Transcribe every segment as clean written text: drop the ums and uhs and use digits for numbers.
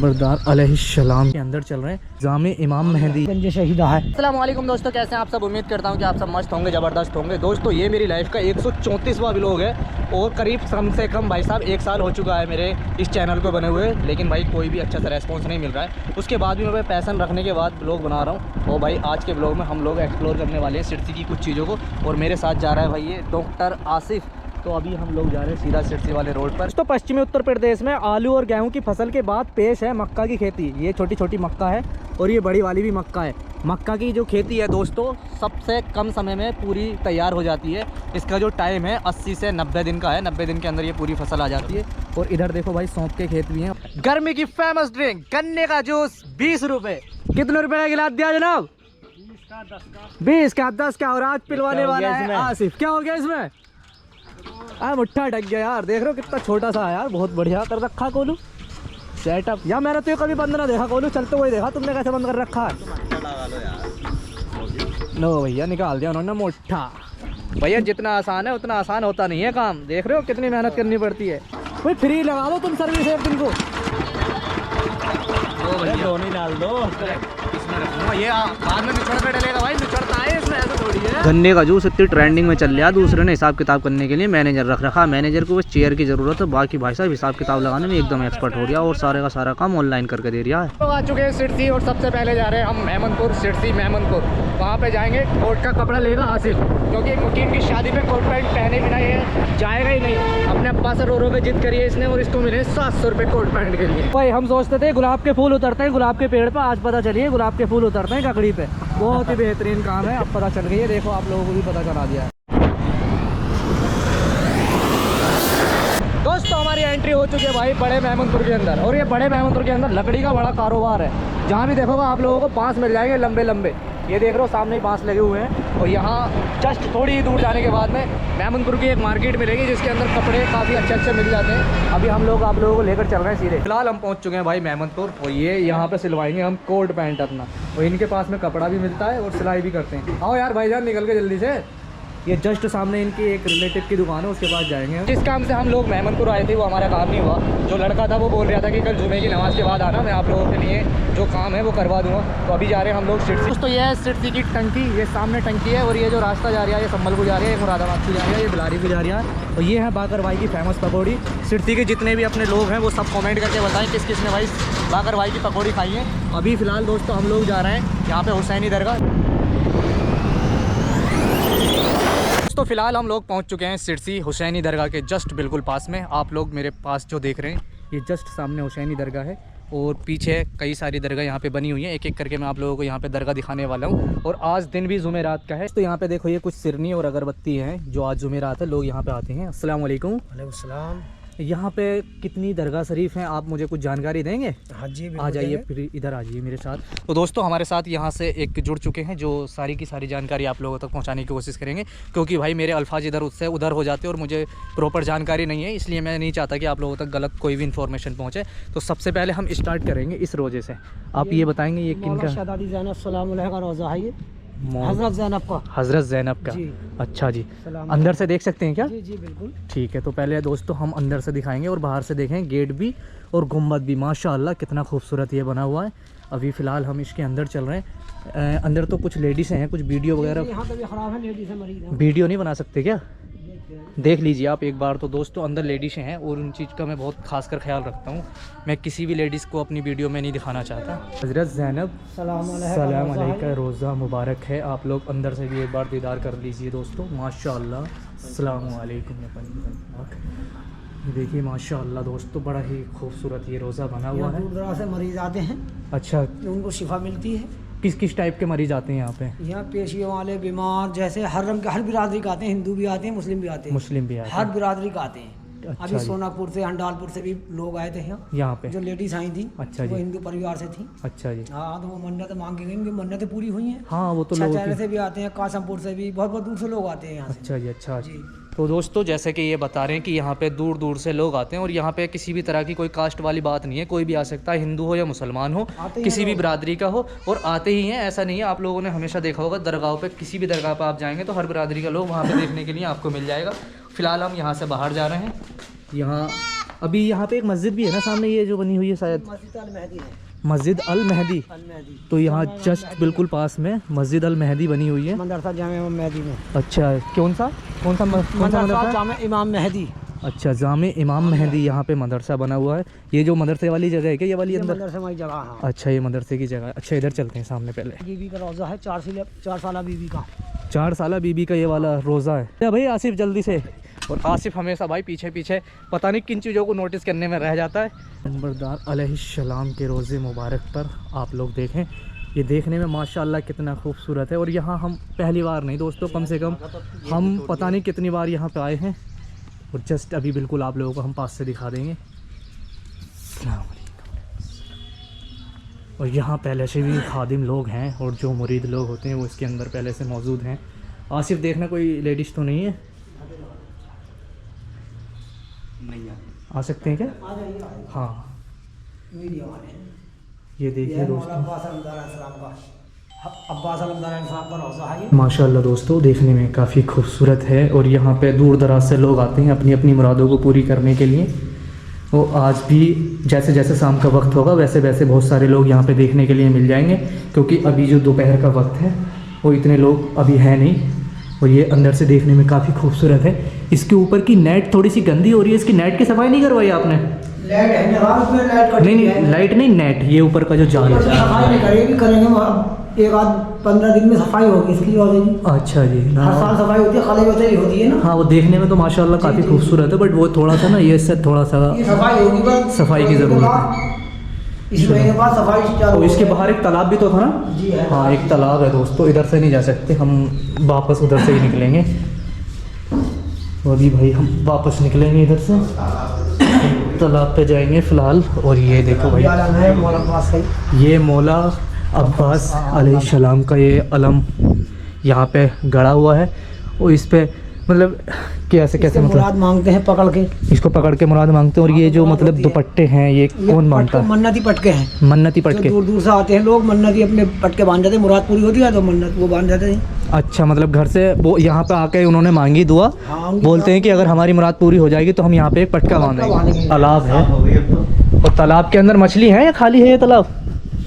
नंबरदार अलैहिस्सलाम के अंदर चल रहे हैं। जामे इमाम मेहदी गंज शहीदा है। अस्सलाम वालेकुम दोस्तों, कैसे हैं आप सब। उम्मीद करता हूं कि आप सब मस्त होंगे, ज़बरदस्त होंगे। दोस्तों ये मेरी लाइफ का 134वां व्लॉग है और करीब कम से कम भाई साहब 1 साल हो चुका है मेरे इस चैनल को बने हुए, लेकिन भाई कोई भी अच्छा सा रेस्पॉन्स नहीं मिल रहा है। उसके बाद भी मैं पैसन रखने के बाद व्लॉग बना रहा हूँ। और भाई आज के व्लॉग में हम लोग एक्सप्लोर करने वाले हैं सिरसी की कुछ चीज़ों को, और मेरे साथ जा रहा है भाई ये डॉक्टर आसिफ। तो अभी हम लोग जा रहे हैं सीधा सिरसी वाले रोड पर। तो पश्चिमी उत्तर प्रदेश में आलू और गेहूं की फसल के बाद पेश है मक्का की खेती। ये छोटी छोटी मक्का है और ये बड़ी वाली भी मक्का है। मक्का की जो खेती है दोस्तों सबसे कम समय में पूरी तैयार हो जाती है। इसका जो टाइम है 80 से 90 दिन का है। 90 दिन के अंदर ये पूरी फसल आ जाती है। और इधर देखो भाई सौंफ के खेत भी हैं। गर्मी की फेमस ड्रिंक गन्ने का जूस 20 रुपये। कितने रुपए का गिलास दिया जनाब? 20 का 10 का। और आज पिलवाने वाला है आसिफ। क्या हो गया इसमें? मुट्ठा ढक गया यार। देख रहे हो कितना छोटा सा है यार, बहुत बढ़िया कर रखा कोलू सेटअप। यार मैंने तो कभी बंद ना देखा कोलू, चलते हुए देखा। तुमने कैसे बंद कर रखा है? नो भैया निकाल दिया उन्होंने मुट्ठा। भैया जितना आसान है उतना आसान होता नहीं है काम। देख रहे हो कितनी मेहनत करनी पड़ती है। भाई फ्री लगा दो तुम सर्विस एक दिन को। धोनी डाल दो इसमें रखूंगा। ये बाद में निचड़ पे डलेगा भाई, निचड़ता है इसमें, ऐसा थोड़ी है। गन्ने का जूस इतनी ट्रेंडिंग में चल रहा है, दूसरे ने हिसाब किताब करने के लिए मैनेजर रख रखा। मैनेजर को बस चेयर की जरूरत है, बाकी भाई साहब हिसाब किताब लगाने में एकदम एक्सपर्ट हो गया और सारे का सारा काम ऑनलाइन करके दे रहा है। तो आ चुके हैं सिरसी और सबसे पहले जा रहे हैं हम मेमनपुर। सिरसी मेमनपुर वहाँ पे जाएंगे। कोट का कपड़ा लेगा हासिल, क्योंकि मुकीम की शादी में कोट पैंट पहने बिना ये जाएगा ही नहीं। अपने अब्बा से रो के जिद करिए इसने और इसको मिले 700 रुपये कोट पैंट के लिए। भाई हम सोचते थे गुलाब के फूल उतरते हैं गुलाब के पेड़ पर, आज पता चलिए गुलाब के फूल उतरते हैं ककड़ी पे। बहुत ही बेहतरीन काम है, अब पता चल गई है। देखो आप लोगों को भी पता चला दिया है। दोस्तों हमारी एंट्री हो चुकी है भाई बड़े मेमनपुर के अंदर। और ये बड़े मेमनपुर के अंदर लकड़ी का बड़ा कारोबार है। जहाँ भी देखोगे आप लोगों को बांस मिल जाएंगे लंबे लंबे। ये देख रहे हो सामने ही बांस लगे हुए हैं। और यहाँ जस्ट थोड़ी ही दूर जाने के बाद में मेमनपुर की एक मार्केट मिलेगी जिसके अंदर कपड़े काफ़ी अच्छे अच्छे मिल जाते हैं। अभी हम लोग आप लोगों को लेकर चल रहे हैं सीधे। फिलहाल हम पहुँच चुके हैं भाई मेमनपुर। और ये यहाँ पे सिलवाएंगे हम कोट पैंट अपना। और इनके पास में कपड़ा भी मिलता है और सिलाई भी करते हैं। आओ यार भाईजान निकल के जल्दी से। ये जस्ट सामने इनकी एक रिलेटिव की दुकान है, उसके पास जाएंगे। जिस काम से हम लोग मेमनपुर आए थे वो हमारा काम नहीं हुआ। जो लड़का था वो बोल रहा था कि कल जुमे की नमाज़ के बाद आना, मैं आप लोगों के लिए जो काम है वो करवा दूंगा। तो अभी जा रहे हैं हम लोग सिरसी। दोस्तों ये है सिरसी की टंकी। ये सामने टंकी है और ये जो रास्ता जा रहा है ये संभल को जा रहा है, ये मुरादाबाद को जा रहा है, ये बिलारी को जा रहा है। और ये है बाकर भाई की फेमस पकौड़ी। सिरसी के जितने भी अपने लोग हैं वो सब कमेंट करके बताएं किस किस ने भाई बाकर भाई की पकौड़ी खाई है। अभी फ़िलहाल दोस्तों हम लोग जा रहे हैं यहाँ पे हुसैनी दरगाह। तो फिलहाल हम लोग पहुंच चुके हैं सिरसी हुसैनी दरगाह के जस्ट बिल्कुल पास में। आप लोग मेरे पास जो देख रहे हैं ये जस्ट सामने हुसैनी दरगाह है और पीछे कई सारी दरगाह यहाँ पे बनी हुई हैं। एक एक करके मैं आप लोगों को यहाँ पे दरगाह दिखाने वाला हूँ। और आज दिन भी जुमेरात का है। तो यहाँ पे देखो ये कुछ सिरनी और अगरबत्ती हैं जो आज जुमेरात है, लोग यहाँ पे आते हैं। अस्सलाम वालेकुम। वालेकुम सलाम। यहाँ पे कितनी दरगाह शरीफ हैं, आप मुझे कुछ जानकारी देंगे? हाँ जी आ जाइए, फिर इधर आ जाइए मेरे साथ। तो दोस्तों हमारे साथ यहाँ से एक जुड़ चुके हैं जो सारी की सारी जानकारी आप लोगों तक पहुँचाने की कोशिश करेंगे। क्योंकि भाई मेरे अल्फाज इधर उससे उधर हो जाते हैं और मुझे प्रॉपर जानकारी नहीं है, इसलिए मैं नहीं चाहता कि आप लोगों तक गलत कोई भी इन्फॉर्मेशन पहुँचे। तो सबसे पहले हम स्टार्ट करेंगे इस रोजे से। आप ये बताएँगे ये किन का? रोज़ा है ये हज़रत ज़ैनब का। हज़रत ज़ैनब का जी। अच्छा जी। अंदर से देख सकते हैं क्या? जी जी बिल्कुल ठीक है। तो पहले दोस्तों हम अंदर से दिखाएंगे और बाहर से देखें गेट भी और गुम्बद भी। माशाल्लाह कितना खूबसूरत ये बना हुआ है। अभी फ़िलहाल हम इसके अंदर चल रहे हैं। अंदर तो कुछ लेडीज़ हैं, कुछ वीडियो वगैरह। यहाँ तबीयत ख़राब है, लेडीज़ है, मरीज़ है। वीडियो नहीं बना सकते क्या? देख लीजिए आप एक बार। तो दोस्तों अंदर लेडीज़ हैं और उन चीज़ का मैं बहुत खासकर ख्याल रखता हूँ। मैं किसी भी लेडीज़ को अपनी वीडियो में नहीं दिखाना चाहता। हज़रत ज़ैनब सलाम अलैका रोज़ा मुबारक है। आप लोग अंदर से भी एक बार दीदार कर लीजिए दोस्तों। माशाल्लाह सलाम अलैकुम। ये देखिए माशाल्लाह दोस्तों बड़ा ही खूबसूरत ये रोज़ा बना हुआ है। दूर दराज से मरीज़ आते हैं, अच्छा उनको शिफा मिलती है। किस किस टाइप के मरीज आते हैं यहाँ पे? यहाँ पेशियों वाले, बीमार, जैसे हर रंग के, हर बिरादरी का आते हैं। हिंदू भी आते हैं, मुस्लिम भी आते हैं। मुस्लिम भी आते हैं, हर बिरादरी का आते हैं। अच्छा अभी जी। सोनापुर से, हंडालपुर से भी लोग आए थे यहाँ पे जो लेडीज आई थी। अच्छा वो जी। हिंदू परिवार से थी। अच्छा जी। हाँ तो वो मन्नत मांग के गई, उनकी मन्नतें पूरी हुई हैं। हाँ वो तो लोगों छछैरे की। से भी आते हैं, कासमपुर से भी, बहुत बहुत दूर से लोग आते हैं यहाँ से। अच्छा जी। अच्छा जी। तो दोस्तों जैसे कि ये बता रहे हैं कि यहाँ पे दूर दूर से लोग आते हैं और यहाँ पे किसी भी तरह की कोई कास्ट वाली बात नहीं है। कोई भी आ सकता है, हिंदू हो या मुसलमान हो, किसी भी बिरादरी का हो, और आते ही हैं। ऐसा नहीं है, आप लोगों ने हमेशा देखा होगा दरगाहों पे, किसी भी दरगाह पर आप जाएंगे तो हर बिरादरी का लोग वहाँ पे देखने के लिए आपको मिल जाएगा। फ़िलहाल हम यहाँ से बाहर जा रहे हैं। यहाँ अभी यहाँ पे एक मस्जिद भी है ना सामने, ये जो बनी हुई है शायद मस्जिद अल मेहदी है। मस्जिद अल मेहदी। तो यहाँ जस्ट बिल्कुल पास में मस्जिद अल मेहदी बनी हुई है। मदरसा जामे इमाम मेहदी में। अच्छा, कौन सा मदरसा? जामे इमाम मेहदी। अच्छा, जामे इमाम मेहदी, यहाँ पे मदरसा बना हुआ है। ये जो मदरसे वाली जगह है क्या, ये वाली अंदर? मदरसे वाली जगह। हाँ। अच्छा, ये मदरसे की जगह है। अच्छा, इधर चलते हैं सामने पहले। बीबी का रोज़ा है, 4 साल बीबी का। 4 साल बीबी का ये वाला रोज़ा है। क्या भाई आसिफ जल्दी से। और आसिफ हमेशा भाई पीछे पीछे पता नहीं किन चीज़ों को नोटिस करने में रह जाता है। नंबरदार अलैहिस्सलाम के रोज़े मुबारक पर आप लोग देखें, ये देखने में माशाल्लाह कितना खूबसूरत है। और यहाँ हम पहली बार नहीं दोस्तों, कम से कम हम पता नहीं कितनी बार यहाँ पे आए हैं। और जस्ट अभी बिल्कुल आप लोगों को हम पास से दिखा देंगे। अस्सलाम वालेकुम। और यहाँ पहले से भी खादिम लोग हैं और जो मुरीद लोग होते हैं वो इसके अंदर पहले से मौजूद हैं। आसिफ देखना कोई लेडीज़ तो नहीं है? आ सकते हैं क्या? हाँ, ये देखिए दोस्तों, माशाल्लाह दोस्तों देखने में काफ़ी खूबसूरत है। और यहाँ पे दूर दराज से लोग आते हैं अपनी अपनी मुरादों को पूरी करने के लिए। वो आज भी जैसे जैसे शाम का वक्त होगा वैसे वैसे बहुत सारे लोग यहाँ पे देखने के लिए मिल जाएंगे, क्योंकि अभी जो दोपहर का वक्त है वो इतने लोग अभी हैं नहीं। और ये अंदर से देखने में काफ़ी खूबसूरत है। इसके ऊपर की नेट थोड़ी सी गंदी हो रही है, इसकी नेट की सफाई नहीं करवाई आपने? लाइट है ना, उसमें लाइट का नहीं, लाइट नहीं, नेट, ये ऊपर का जो जाल है। सफाई नहीं करेंगे, एक आध 15 दिन में सफाई होगी इसकी। अच्छा जी, हर साल सफाई होती है, खाली वैसे ही होती है ना। हाँ, वो देखने में तो माशाल्लाह काफ़ी खूबसूरत है, बट वो थोड़ा सा ना ये से थोड़ा सा सफाई होगी, बस सफाई की ज़रूरत है। इस महीने बाद सफाई तो इसके बाहर एक तालाब भी तो था ना? जी है। हाँ, एक तालाब है दोस्तों, इधर से नहीं जा सकते हम, वापस उधर से ही निकलेंगे। तो अभी भाई हम वापस निकलेंगे इधर से, तालाब पे जाएंगे फ़िलहाल। और ये देखो भाई, ये मौला अब्बास अलैहिस्सलाम का ये अलम यहाँ पे गड़ा हुआ है। और इस पे मतलब कैसे मतलब मुराद मांगते हैं पकड़ के, इसको पकड़ के मुराद मांगते हैं। और ये जो मतलब दुपट्टे हैं ये कौन बांधता है? मन्नती पटके हैं। मन्नती पटके, दूर दूर से आते हैं लोग, मन्नती अपने पटके बांध जाते हैं, मुराद पूरी होती है तो मन्नत वो बांध जाते हैं। अच्छा, मतलब घर से वो यहाँ पे आके उन्होंने मांगी दुआ, बोलते हैं कि अगर हमारी मुराद पूरी हो जाएगी तो हम यहाँ पे एक पटका बांधेंगे। तालाब है, और तालाब के अंदर मछली है या खाली है ये तालाब?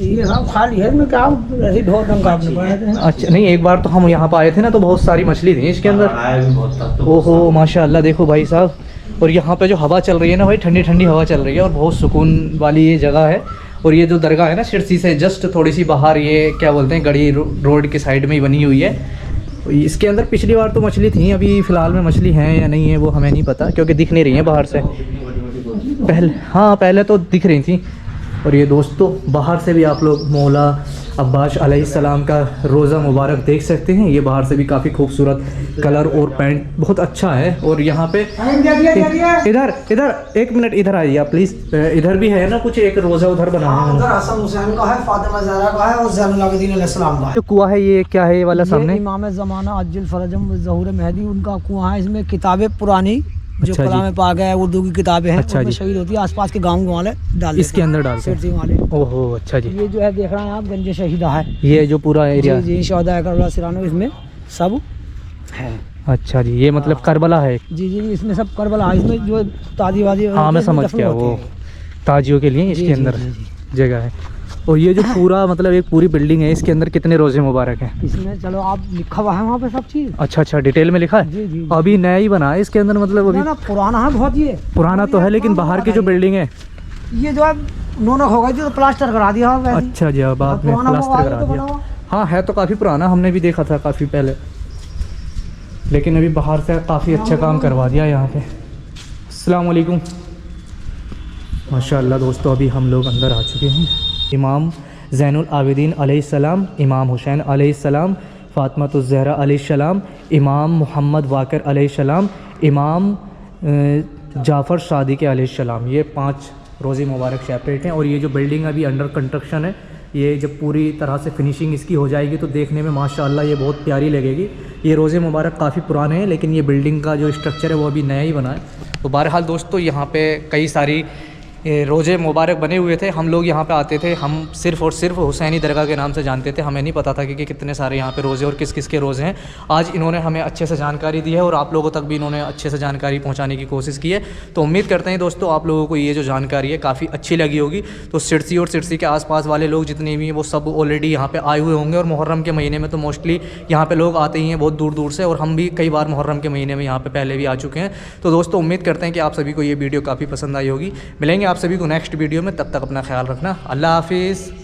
ये सब खाली है, में क्या ऐसे ढोर ढंग का आपने बनाए थे। अच्छा, नहीं, एक बार तो हम यहाँ पे आए थे ना तो बहुत सारी मछली थी इसके अंदर। ओहो माशाल्लाह, देखो भाई साहब। और यहाँ पे जो हवा चल रही है ना भाई, ठंडी ठंडी हवा चल रही है और बहुत सुकून वाली ये जगह है। और ये जो दरगाह है ना सिरसी से जस्ट थोड़ी सी बाहर, ये क्या बोलते हैं, गड़ी रोड के साइड में ही बनी हुई है। इसके अंदर पिछली बार तो मछली थी, अभी फ़िलहाल में मछली है या नहीं है वो हमें नहीं पता, क्योंकि दिख नहीं रही है बाहर से। पहले, हाँ पहले तो दिख रही थी। और ये दोस्तों बाहर से भी आप लोग मौला अब्बास अलैहिस्सलाम का रोज़ा मुबारक देख सकते हैं। ये बाहर से भी काफ़ी खूबसूरत कलर और पेंट बहुत अच्छा है। और यहाँ पे इधर इधर एक मिनट इधर आइए आप प्लीज़, इधर भी है ना कुछ एक रोज़ा उधर बना है। उधर हसन हुसैन का है, फातिमा ज़हरा का है और ज़ैनुल आबिदीन अलैहिस्सलाम का है। जो कुआं है ये क्या है, ये वाला सामने? इमाम ज़माना अज्जल फरजम ज़हूर मेहदी उनका कुआं है। इसमें किताबें पुरानी जो अच्छा कलाम पाक है, उर्दू की किताबें हैं, अच्छा उनमें जी। शहीद होती है। आसपास के गाँव वाले डाल इसके अंदर डालते हैं वाले। ओहो अच्छा जी। ये जो है देख रहे हैं आप, गंज शहीदा है, ये जो पूरा एरिया जी शहदा करबला सिरानो इसमें सब है। अच्छा जी, ये मतलब करबला है। जी जी, इसमें सब करबला है। इसमें जो ताजीवादी, हाँ मैं समझ गया, वो ताजियों के लिए इसके अंदर जगह है। और ये जो पूरा मतलब एक पूरी बिल्डिंग है, इसके अंदर कितने रोजे मुबारक हैं? इसमें चलो आप लिखा हुआ है वहाँ पे सब चीज़। अच्छा अच्छा, डिटेल में लिखा है। जी जी, अभी नया ही बना है इसके अंदर, मतलब अभी ना पुराना है बहुत। ये पुराना तो है, लेकिन बाहर की जो बिल्डिंग है ये जो है नोनक हो गई थी तो प्लास्टर करा दिया होगा। अच्छा जी, बाद में प्लास्टर करा दिया। हाँ है तो काफ़ी पुराना, हमने भी देखा था काफ़ी पहले, लेकिन अभी बाहर से काफ़ी अच्छा काम करवा दिया यहाँ पे। अस्सलाम वालेकुम। माशाअल्लाह दोस्तों, अभी हम लोग अंदर आ चुके हैं। इमाम ज़ैनुल आबिदीन अलैहिस्सलाम, इमाम हुसैन अलैहिस्सलाम, फ़ातिमा ज़हरा अलैहिस्सलाम, इमाम मोहम्मद वाक़िर अलैहिस्सलाम, इमाम जाफ़र सादिक़ अलैहिस्सलाम, ये 5 रोज़े मुबारक सेपरेट हैं। और ये जो बिल्डिंग अभी अंडर कंस्ट्रक्शन है, ये जब पूरी तरह से फिनिशिंग इसकी हो जाएगी तो देखने में माशाअल्लाह ये बहुत प्यारी लगेगी। ये रोज़े मुबारक काफ़ी पुराने हैं, लेकिन ये बिल्डिंग का जो स्ट्रक्चर है वो अभी नया ही बना है। तो बहरहाल दोस्तों, यहाँ पे कई सारी ये रोज़े मुबारक बने हुए थे। हम लोग यहाँ पे आते थे, हम सिर्फ़ और सिर्फ हुसैनी दरगाह के नाम से जानते थे, हमें नहीं पता था कि कितने सारे यहाँ पे रोज़े और किस किस के रोज़े हैं। आज इन्होंने हमें अच्छे से जानकारी दी है और आप लोगों तक भी इन्होंने अच्छे से जानकारी पहुँचाने की कोशिश की है। तो उम्मीद करते हैं दोस्तों आप लोगों को ये जो जानकारी है काफ़ी अच्छी लगी होगी। तो सिरसी और सिरसी के आसपास वाले लोग जितने भी हैं वो सब ऑलरेडी यहाँ पे आए हुए होंगे, और मुहर्रम के महीने में तो मोस्टली यहाँ पे लोग आते ही हैं बहुत दूर दूर से, और हम भी कई बार मुहर्रम के महीने में यहाँ पे पहले भी आ चुके हैं। तो दोस्तों उम्मीद करते हैं कि आप सभी को ये वीडियो काफ़ी पसंद आई होगी। मिलेंगे आप सभी को नेक्स्ट वीडियो में, तब तक अपना ख्याल रखना। अल्लाह हाफिज़।